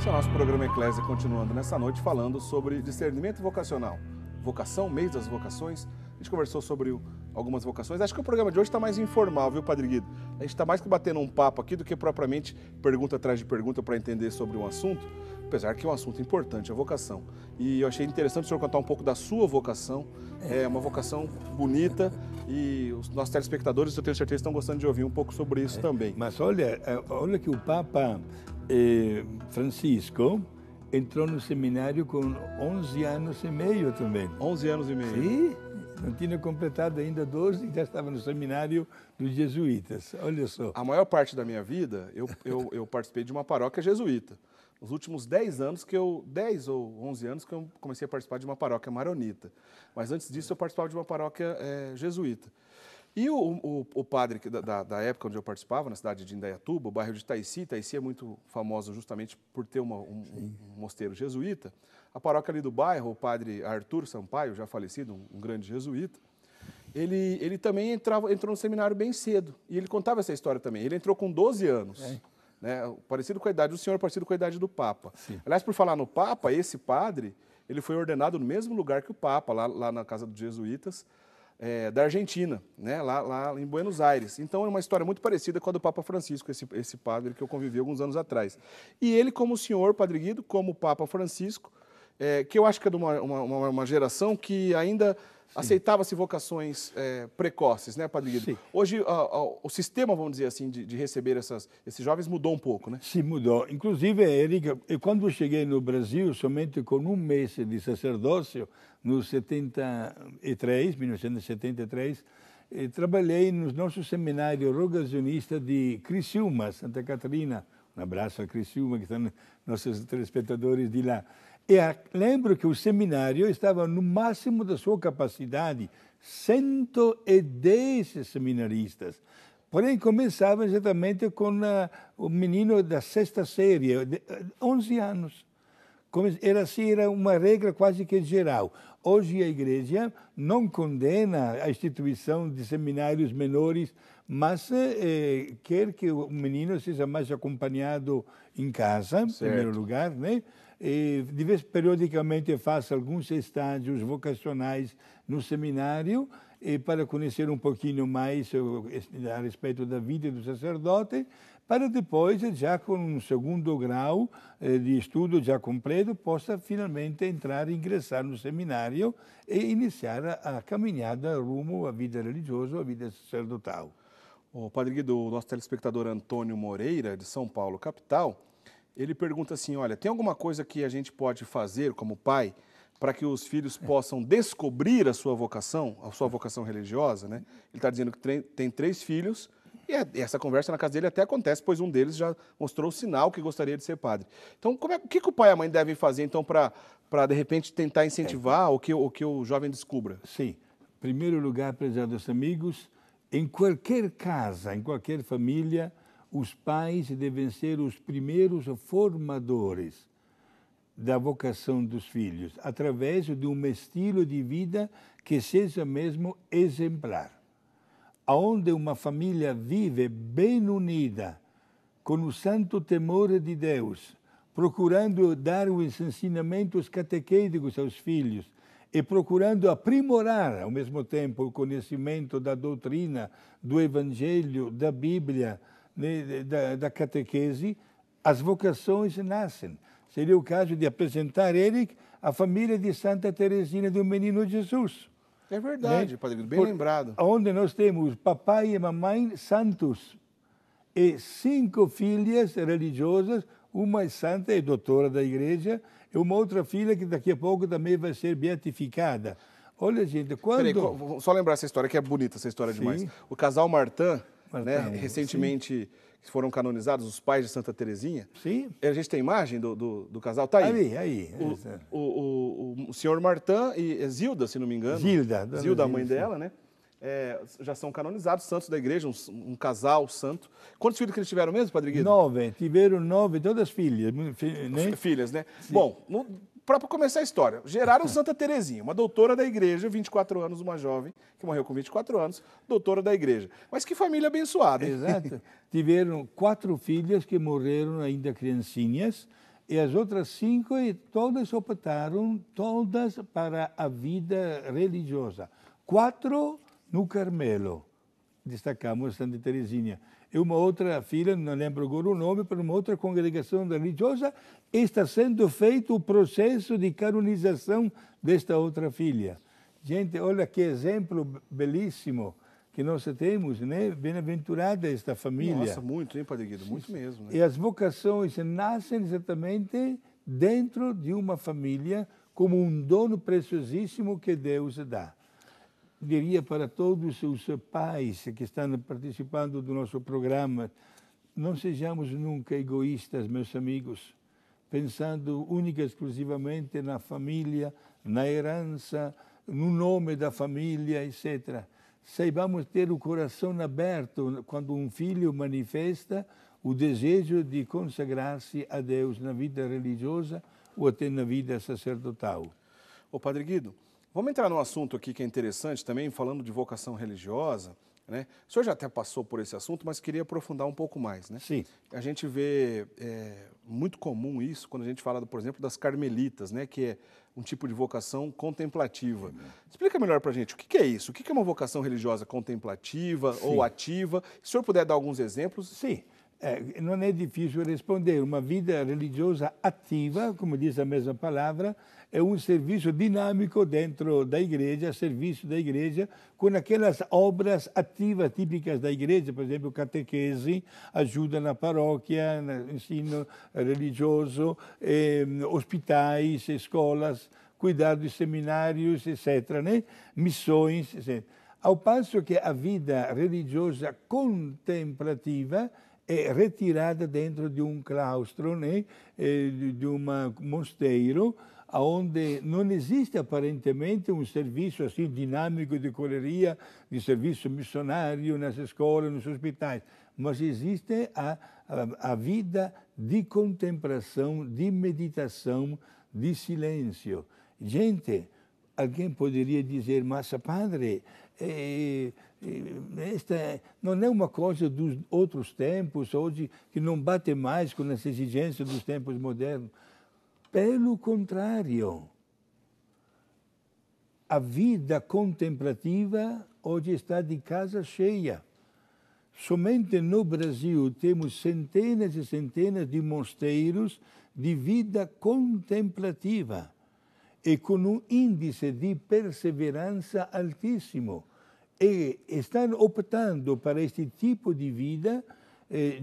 Esse é o nosso programa Eclésia, continuando nessa noite falando sobre discernimento vocacional. Vocação, mês das vocações. A gente conversou sobre algumas vocações. Acho que o programa de hoje está mais informal, viu, Padre Guido? A gente está mais que batendo um papo aqui do que propriamente pergunta atrás de pergunta para entender sobre um assunto, apesar que é um assunto importante, a vocação. E eu achei interessante o senhor contar um pouco da sua vocação. É uma vocação bonita e os nossos telespectadores, eu tenho certeza, estão gostando de ouvir um pouco sobre isso também. Mas olha que o Papa Francisco entrou no seminário com 11 anos e meio também. 11 anos e meio. Sim, não tinha completado ainda 12 e já estava no seminário dos jesuítas. Olha só. A maior parte da minha vida, eu participei de uma paróquia jesuíta. Nos últimos 10 ou 11 anos que eu comecei a participar de uma paróquia maronita. Mas antes disso eu participava de uma paróquia jesuíta. E o padre da época onde eu participava, na cidade de Indaiatuba, o bairro de Taici é muito famoso justamente por ter um mosteiro jesuíta. A paróquia ali do bairro, o padre Arthur Sampaio, já falecido, um grande jesuíta, ele também entrou no seminário bem cedo. E ele contava essa história também. Ele entrou com 12 anos. Né, parecido com a idade do senhor, parecido com a idade do Papa. Sim. Aliás, por falar no Papa, esse padre, ele foi ordenado no mesmo lugar que o Papa, lá na casa dos jesuítas, da Argentina, né, lá em Buenos Aires. Então, é uma história muito parecida com a do Papa Francisco, esse padre que eu convivi alguns anos atrás. E ele, como o senhor, Padre Guido, como o Papa Francisco, que eu acho que é de uma geração que ainda aceitava-se vocações precoces, né, Padre Guido? Sim. Hoje, o sistema, vamos dizer assim, de receber esses jovens mudou um pouco, né? Sim, mudou. Inclusive, Érica, quando eu cheguei no Brasil, somente com um mês de sacerdócio, no 1973, trabalhei no nosso seminário rogacionista de Criciúma, Santa Catarina. Um abraço a Criciúma, que estão nossos telespectadores de lá. E lembro que o seminário estava no máximo da sua capacidade, 110 seminaristas. Porém, começava exatamente com o menino da sexta série, de 11 anos. Era uma regra quase que geral. Hoje a Igreja não condena a instituição de seminários menores, mas quer que o menino seja mais acompanhado em casa, em primeiro lugar, né? Periodicamente faça alguns estágios vocacionais no seminário para conhecer um pouquinho mais a respeito da vida do sacerdote, para depois, já com um segundo grau de estudo já completo, possa finalmente ingressar no seminário e iniciar a caminhada rumo à vida religiosa, à vida sacerdotal. O Padre Guido, o nosso telespectador Antônio Moreira, de São Paulo, capital, ele pergunta assim, olha, tem alguma coisa que a gente pode fazer como pai para que os filhos possam descobrir a sua vocação religiosa, né? Ele está dizendo que tem 3 filhos e essa conversa na casa dele até acontece, pois um deles já mostrou o sinal que gostaria de ser padre. Então, o que o pai e a mãe devem fazer, então, para de repente, tentar incentivar o que o jovem descubra? Sim. Em primeiro lugar, prezados amigos, em qualquer casa, em qualquer família, os pais devem ser os primeiros formadores da vocação dos filhos, através de um estilo de vida que seja mesmo exemplar. Onde uma família vive bem unida, com o santo temor de Deus, procurando dar os ensinamentos catequéticos aos filhos e procurando aprimorar, ao mesmo tempo, o conhecimento da doutrina, do Evangelho, da Bíblia, da catequese, as vocações nascem. Seria o caso de apresentar ele à família de Santa Teresina do Menino Jesus. É verdade, Padre Guido, bem lembrado. Onde nós temos papai e mamãe santos e 5 filhas religiosas, uma é santa e doutora da igreja, e uma outra filha que daqui a pouco também vai ser beatificada. Olha, gente, quando... Peraí, só lembrar essa história, que é bonita essa história demais. O casal Martin, né, recentemente foram canonizados, os pais de Santa Teresinha. Sim. A gente tem imagem do casal, tá aí? Aí. O senhor Martin e Zilda, se não me engano. Zilda, a mãe dela, né? Já são canonizados, santos da igreja, um casal santo. Quantos filhos que eles tiveram mesmo, Padre Guido? 9, tiveram 9, todas filhas. Né? Filhas, né? Sim. Bom, para começar a história, geraram Santa Teresinha, uma doutora da igreja, 24 anos, uma jovem, que morreu com 24 anos, doutora da igreja. Mas que família abençoada, hein? Exato. Tiveram 4 filhas que morreram ainda criancinhas, E as outras 5, todas optaram, todas para a vida religiosa. 4 no Carmelo, destacamos Santa Teresinha. E uma outra filha, não lembro agora o nome, para uma outra congregação religiosa, está sendo feito o processo de canonização desta outra filha. Gente, olha que exemplo belíssimo que nós temos, né? Bem-aventurada esta família. Nossa, muito, hein, Padre Guido? Muito mesmo. Né? E as vocações nascem exatamente dentro de uma família como um dom preciosíssimo que Deus dá. Diria para todos os pais que estão participando do nosso programa, não sejamos nunca egoístas, meus amigos, pensando única e exclusivamente na família, na herança, no nome da família, etc. Saibamos ter o coração aberto quando um filho manifesta o desejo de consagrar-se a Deus na vida religiosa ou até na vida sacerdotal. Ô, Padre Guido, vamos entrar num assunto aqui que é interessante também, falando de vocação religiosa, né? O senhor já até passou por esse assunto, mas queria aprofundar um pouco mais, né? Sim. A gente vê muito comum isso quando a gente fala, por exemplo, das carmelitas, né? Que é um tipo de vocação contemplativa. Explica melhor para a gente o que é isso? O que é uma vocação religiosa contemplativa ou ativa? Se o senhor puder dar alguns exemplos. Sim. Não é difícil responder. Uma vida religiosa ativa, como diz a mesma palavra, é um serviço dinâmico dentro da igreja, serviço da igreja, com aquelas obras ativas típicas da igreja, por exemplo, catequese, ajuda na paróquia, no ensino religioso, hospitais, escolas, cuidar dos seminários, etc., né? Missões, etc. Ao passo que a vida religiosa contemplativa é retirada dentro de um claustro, né? De um mosteiro, onde não existe aparentemente um serviço assim dinâmico de correria, de serviço missionário nas escolas, nos hospitais, mas existe a vida de contemplação, de meditação, de silêncio. Gente, alguém poderia dizer, mas padre, esta não é uma coisa dos outros tempos, hoje, que não bate mais com as exigências dos tempos modernos. Pelo contrário, a vida contemplativa hoje está de casa cheia. Somente no Brasil temos centenas e centenas de mosteiros de vida contemplativa e com um índice de perseverança altíssimo. E estão optando para este tipo de vida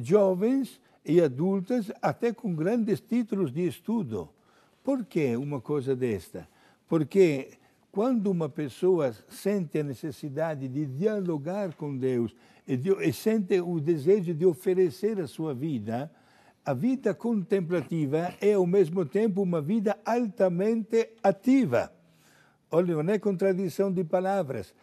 jovens e adultas, até com grandes títulos de estudo. Por que uma coisa desta? Porque quando uma pessoa sente a necessidade de dialogar com Deus e sente o desejo de oferecer a sua vida, a vida contemplativa é ao mesmo tempo uma vida altamente ativa. Olha, não é contradição de palavras.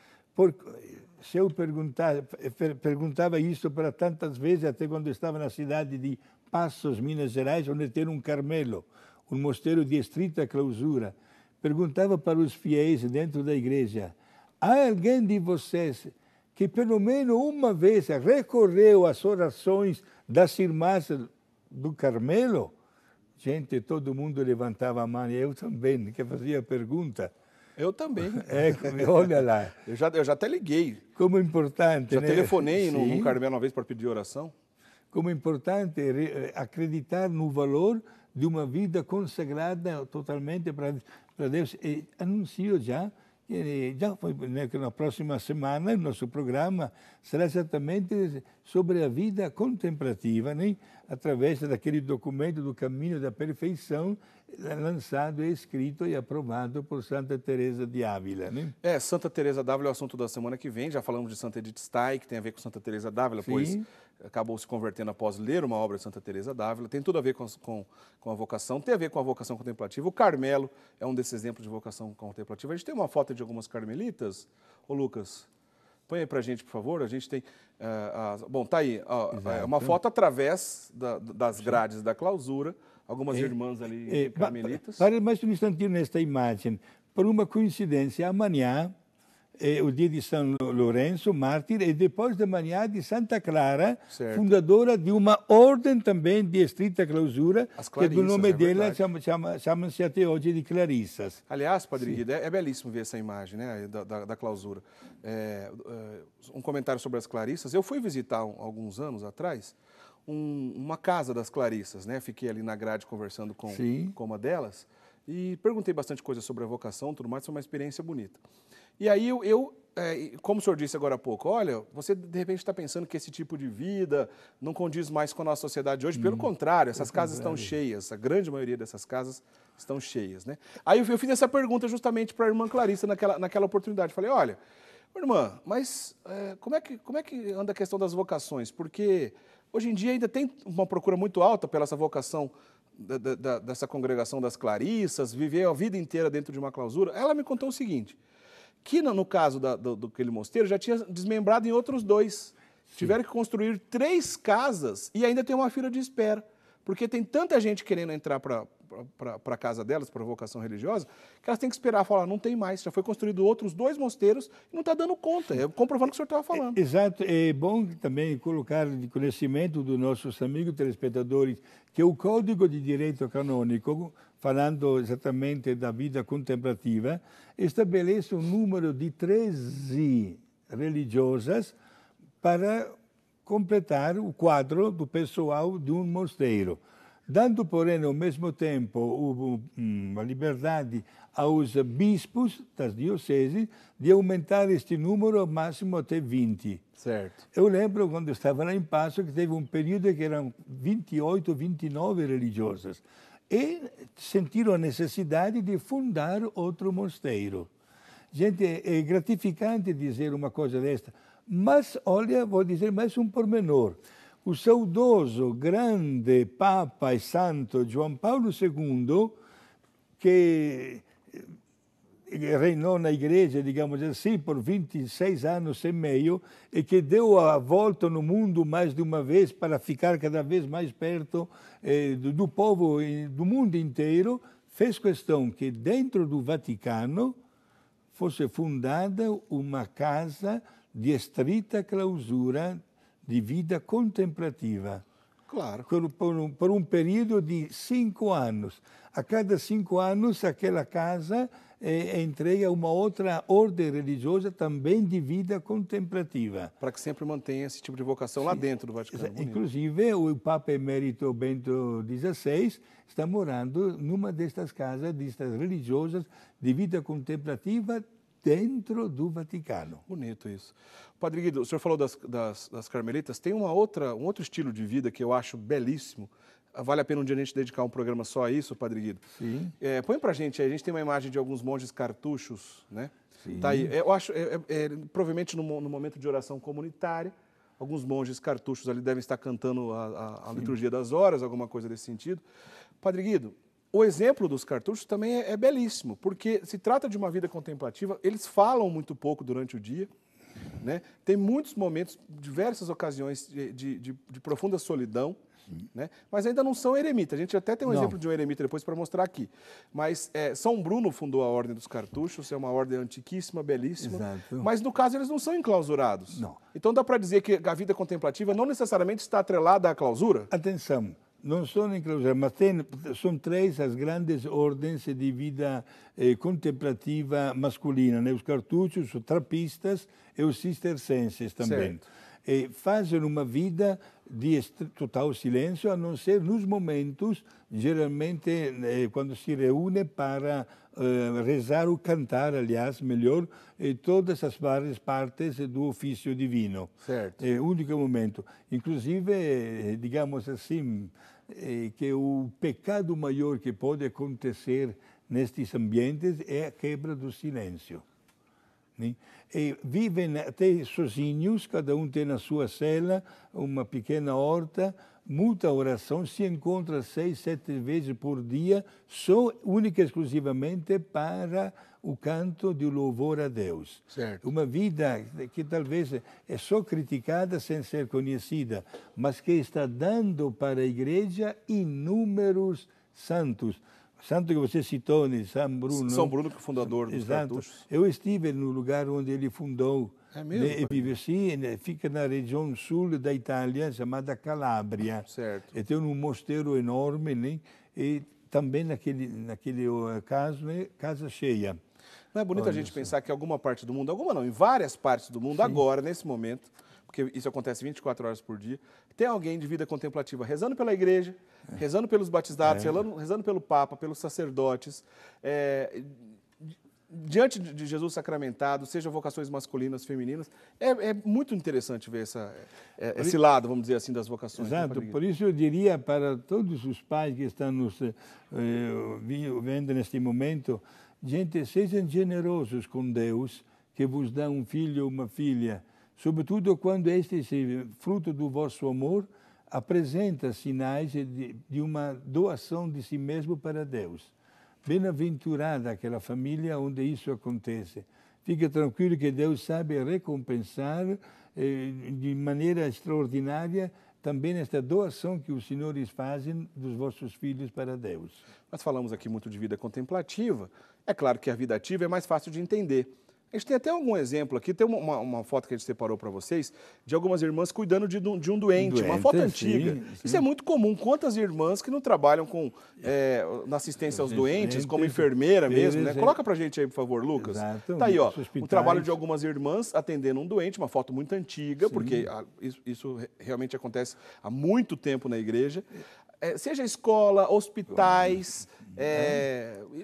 Se eu perguntava isso para tantas vezes, até quando estava na cidade de Passos, Minas Gerais, onde tem um Carmelo, um mosteiro de estrita clausura, perguntava para os fiéis dentro da igreja, há alguém de vocês que pelo menos uma vez recorreu às orações das irmãs do Carmelo? Gente, todo mundo levantava a mão, eu também, que fazia a pergunta. Eu também. Olha lá. Eu já até liguei. Como importante, já né? telefonei no Carmelo uma vez para pedir oração. Como importante acreditar no valor de uma vida consagrada totalmente para Deus. E anuncio já foi, né, que na próxima semana, nosso programa será exatamente sobre a vida contemplativa, né? Através daquele documento do Caminho da Perfeição, lançado, escrito e aprovado por Santa Teresa de Ávila, né? Santa Teresa d'Ávila é o assunto da semana que vem. Já falamos de Santa Edith Stein, que tem a ver com Santa Teresa d'Ávila, pois acabou se convertendo após ler uma obra de Santa Teresa d'Ávila. Tem tudo a ver com a vocação, tem a ver com a vocação contemplativa. O Carmelo é um desses exemplos de vocação contemplativa. A gente tem uma foto de algumas carmelitas. Ô, Lucas, põe aí pra gente, por favor. A gente tem... bom, tá aí. Uma foto através das grades da clausura. Algumas irmãs ali carmelitas. Para mais um instantinho nesta imagem. Por uma coincidência, amanhã, o dia de São Lourenço, mártir, e depois de manhã de Santa Clara, Certo. fundadora de uma ordem também de estrita clausura, As que do Clarissas, nome é dela verdade. chamam-se até hoje de Clarissas. Aliás, Padre Guido, é belíssimo ver essa imagem, né, da clausura. Um comentário sobre as Clarissas. Eu fui visitar, alguns anos atrás, uma casa das Clarissas, né? Fiquei ali na grade conversando com uma delas e perguntei bastante coisa sobre a vocação, tudo mais, foi uma experiência bonita. E aí como o senhor disse agora há pouco, olha, você de repente está pensando que esse tipo de vida não condiz mais com a nossa sociedade hoje. Pelo contrário, essas casas estão cheias, a grande maioria dessas casas estão cheias, né? Aí eu fiz essa pergunta justamente para a irmã Clarissa naquela oportunidade. Falei, olha, irmã, mas como é que anda a questão das vocações? Porque hoje em dia ainda tem uma procura muito alta pela essa vocação dessa congregação das Clarissas, viver a vida inteira dentro de uma clausura. Ela me contou o seguinte, que no caso daquele mosteiro já tinha desmembrado em outros 2. Tiveram que construir 3 casas e ainda tem uma fila de espera. Porque tem tanta gente querendo entrar para a casa delas, para a vocação religiosa, que elas têm que esperar, falar, não tem mais, já foi construído outros 2 mosteiros e não está dando conta. É comprovando o que o senhor estava falando. Exato. É bom também colocar de conhecimento dos nossos amigos telespectadores que o Código de Direito Canônico, falando exatamente da vida contemplativa, estabelece um número de 13 religiosas para completar o quadro do pessoal de um mosteiro, dando, porém, ao mesmo tempo a liberdade aos bispos das dioceses de aumentar este número ao máximo até 20. Certo. Eu lembro, quando eu estava lá em Passo, que teve um período que eram 28, 29 religiosas, e sentiram a necessidade de fundar outro mosteiro. Gente, é gratificante dizer uma coisa desta, mas, olha, vou dizer mais um pormenor. O saudoso, grande Papa e Santo João Paulo II, que reinou na igreja, digamos assim, por 26 anos e meio, e que deu a volta no mundo mais de uma vez para ficar cada vez mais perto do povo e do mundo inteiro, fez questão que dentro do Vaticano fosse fundada uma casa de estrita clausura de vida contemplativa. Claro. Por um período de 5 anos. A cada 5 anos, aquela casa é entregue a uma outra ordem religiosa também de vida contemplativa. Para que sempre mantenha esse tipo de vocação lá dentro do Vaticano. Inclusive, o Papa Emérito Bento XVI está morando numa destas casas, destas religiosas de vida contemplativa dentro do Vaticano. Bonito isso. Padre Guido, o senhor falou das carmelitas, tem um outro estilo de vida que eu acho belíssimo. Vale a pena um dia a gente dedicar um programa só a isso, Padre Guido? Sim. Põe pra gente aí, a gente tem uma imagem de alguns monges cartuchos, né? Sim. Tá aí. Eu acho, provavelmente no momento de oração comunitária, alguns monges cartuchos ali devem estar cantando a liturgia das horas, alguma coisa desse sentido. Padre Guido, o exemplo dos cartuchos também é belíssimo, porque se trata de uma vida contemplativa, eles falam muito pouco durante o dia, né? Tem muitos momentos, diversas ocasiões de profunda solidão, né? Mas ainda não são eremitas. A gente até tem um exemplo de um eremita depois para mostrar aqui. Mas São Bruno fundou a Ordem dos Cartuchos, é uma ordem antiquíssima, belíssima. Exato. Mas no caso eles não são enclausurados. Não. Então dá para dizer que a vida contemplativa não necessariamente está atrelada à clausura? Atenção, não são enclausurados, mas são 3 as grandes ordens de vida contemplativa masculina, né? Os cartuchos, os trapistas e os cistercenses também. E fazem uma vida de total silêncio, a não ser nos momentos, geralmente, quando se reúne para rezar ou cantar, aliás, melhor, todas as várias partes do ofício divino. Certo. É o único momento. Inclusive, digamos assim, que o pecado maior que pode acontecer nestes ambientes é a quebra do silêncio. E vivem até sozinhos, cada um tem na sua cela uma pequena horta, muita oração, se encontra 6, 7 vezes por dia, só única e exclusivamente para o canto de louvor a Deus. Certo. Uma vida que talvez é só criticada sem ser conhecida, mas que está dando para a igreja inúmeros santos. santo que você citou, de São Bruno. São Bruno, que é o fundador dos Exato. cartuchos. Eu estive no lugar onde ele fundou. É mesmo, E vive assim, fica na região sul da Itália, chamada Calabria. Certo. E tem um mosteiro enorme, né? E também naquele caso, né? Casa cheia. Não é bonito a gente pensar que alguma parte do mundo, alguma não, em várias partes do mundo, agora, nesse momento, porque isso acontece 24 horas por dia, tem alguém de vida contemplativa rezando pela igreja, rezando pelos batizados, rezando pelo Papa, pelos sacerdotes, diante de Jesus sacramentado, seja vocações masculinas, femininas. É muito interessante ver esse lado, vamos dizer assim, das vocações. Exato, por isso eu diria para todos os pais que estão nos vendo neste momento, gente, sejam generosos com Deus, que vos dá um filho ou uma filha, sobretudo quando este, fruto do vosso amor, apresenta sinais de uma doação de si mesmo para Deus. Bem-aventurada aquela família onde isso acontece. Fique tranquilo que Deus sabe recompensar de maneira extraordinária também esta doação que os senhores fazem dos vossos filhos para Deus. Nós falamos aqui muito de vida contemplativa. É claro que a vida ativa é mais fácil de entender. A gente tem até algum exemplo aqui, tem uma foto que a gente separou para vocês, de algumas irmãs cuidando de um doente, uma foto antiga. Sim. Isso é muito comum. Quantas irmãs que não trabalham na assistência aos doentes, como enfermeira mesmo, né? Coloca para a gente aí, por favor, Lucas. Exato. Tá aí, ó, o trabalho de algumas irmãs atendendo um doente, uma foto muito antiga, porque isso realmente acontece há muito tempo na igreja. Seja escola, hospitais,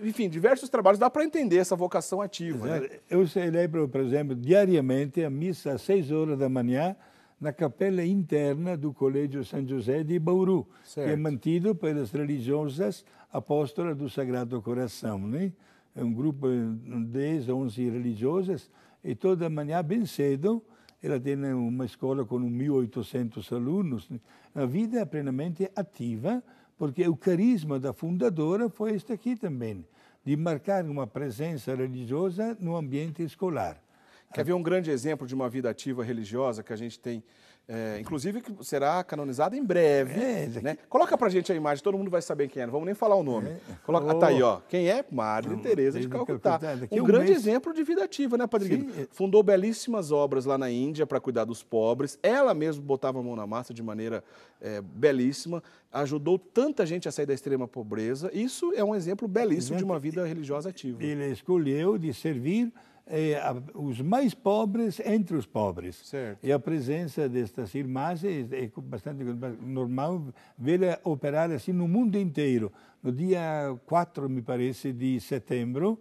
enfim, diversos trabalhos, dá para entender essa vocação ativa. Né? Eu celebro, por exemplo, diariamente a missa às 6 horas da manhã na capela interna do Colégio São José de Bauru, que é mantido pelas religiosas apóstolas do Sagrado Coração. Né? É um grupo de 10 a 11 religiosas e toda manhã, bem cedo, ela tem uma escola com 1.800 alunos. A vida é plenamente ativa, porque o carisma da fundadora foi este aqui também, de marcar uma presença religiosa no ambiente escolar. Quer ver um grande exemplo de uma vida ativa religiosa que a gente tem, inclusive que será canonizada em breve. Né? Coloca pra gente a imagem, todo mundo vai saber quem é, não vamos nem falar o nome. Coloca, tá aí, ó. Quem é? Madre Teresa de Calcutá. Um grande exemplo de vida ativa, né, Padre Guido? Fundou belíssimas obras lá na Índia para cuidar dos pobres. Ela mesma botava a mão na massa de maneira belíssima. Ajudou tanta gente a sair da extrema pobreza. Isso é um exemplo belíssimo de uma vida religiosa ativa. Ele escolheu de servir os mais pobres entre os pobres. Certo. E a presença destas irmãs é bastante normal vê-la operar assim no mundo inteiro. No dia 4, me parece, de setembro,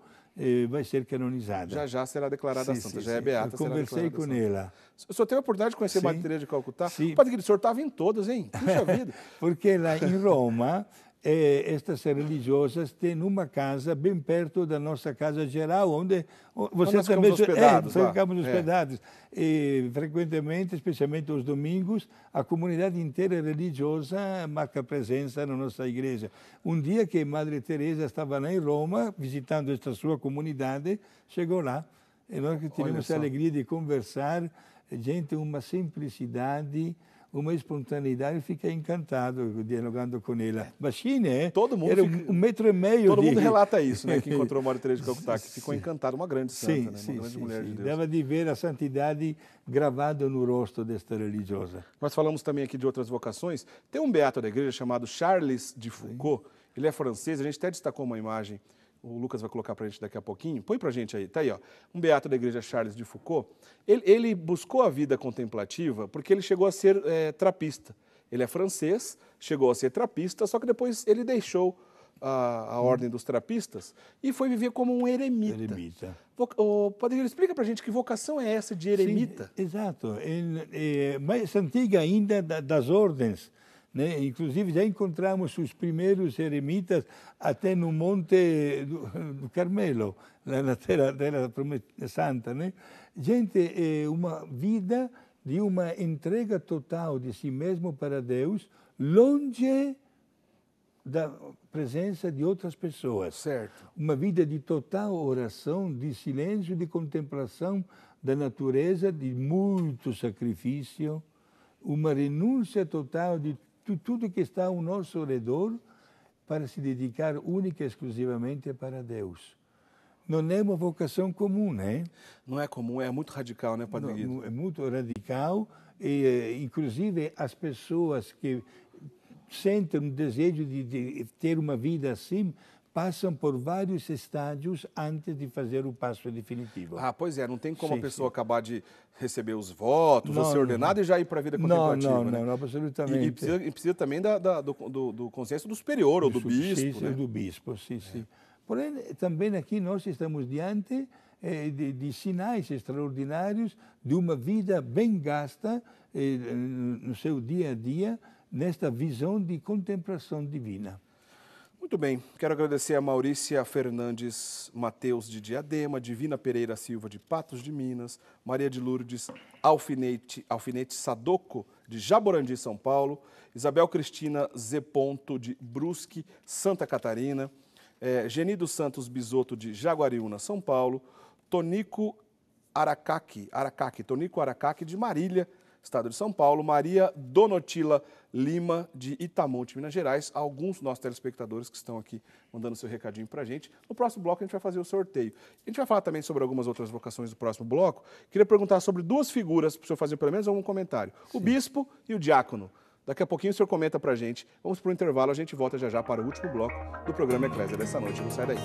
vai ser canonizada. Já será declarada santa, já é beata. Eu conversei com ela. O senhor teve a oportunidade de conhecer Madre Teresa de Calcutá? Sim. Padre Guido, o senhor estava em todas, hein? Puxa vida. Porque lá em Roma, estas religiosas têm uma casa bem perto da nossa casa geral, onde você também ficamos hospedados. E, frequentemente, especialmente aos domingos, a comunidade inteira religiosa marca presença na nossa igreja. Um dia que Madre Teresa estava lá em Roma, visitando esta sua comunidade, chegou lá. E nós tivemos a alegria de conversar, gente, uma simplicidade, uma espontaneidade, fiquei encantado dialogando com ela. Imagina, todo mundo era 1,5 metro. Todo mundo relata isso, né? Que encontrou Madre Teresa de Calcutá, que ficou encantado, uma grande santa, né? Uma grande mulher de Deus. Dava de ver a santidade gravada no rosto desta religiosa. Nós falamos também aqui de outras vocações. Tem um beato da igreja chamado Charles de Foucault. Ele é francês, a gente até destacou uma imagem. O Lucas vai colocar para a gente daqui a pouquinho. Põe para a gente aí, tá aí, ó. Um beato da igreja Charles de Foucault. Ele buscou a vida contemplativa porque ele chegou a ser trapista. Ele é francês, chegou a ser trapista, só que depois ele deixou a ordem dos trapistas e foi viver como um eremita. Padre, explica para a gente que vocação é essa de eremita? Sim, exato. É mais antiga ainda das ordens. Né? Inclusive, já encontramos os primeiros eremitas até no Monte do Carmelo, na Terra Santa. Né? Gente, é uma vida de uma entrega total de si mesmo para Deus, longe da presença de outras pessoas. Certo. Uma vida de total oração, de silêncio, de contemplação da natureza, de muito sacrifício, uma renúncia total de tudo que está ao nosso redor para se dedicar única e exclusivamente para Deus. Não é uma vocação comum, né? Não é comum, é muito radical, né, Padre Guido? É muito radical e, inclusive, as pessoas que sentem o desejo de ter uma vida assim passam por vários estágios antes de fazer o passo definitivo. Ah, pois é, não tem como Sim, a pessoa sim. acabar de receber os votos, ou ser ordenado e já ir para a vida contemplativa, né? Não, absolutamente. E precisa também do consenso do superior ou do bispo, né? Do bispo, sim, sim. Porém, também aqui nós estamos diante de sinais extraordinários de uma vida bem gasta no seu dia a dia, nesta visão de contemplação divina. Muito bem, quero agradecer a Maurícia Fernandes Mateus de Diadema, Divina Pereira Silva de Patos de Minas, Maria de Lourdes Alfinete Sadoco de Jaborandi, São Paulo, Isabel Cristina Z. de Brusque, Santa Catarina, Geni dos Santos Bisotto de Jaguariúna, São Paulo, Tonico Aracaki de Marília, Estado de São Paulo, Maria Donotila Lima, de Itamonte, Minas Gerais, alguns dos nossos telespectadores que estão aqui mandando seu recadinho para a gente. No próximo bloco a gente vai fazer o sorteio. A gente vai falar também sobre algumas outras vocações do próximo bloco. Queria perguntar sobre duas figuras, para o senhor fazer pelo menos algum comentário. Sim. O bispo e o diácono. Daqui a pouquinho o senhor comenta para a gente. Vamos para o intervalo, a gente volta já já para o último bloco do programa Eclésia dessa noite. Não sai daí.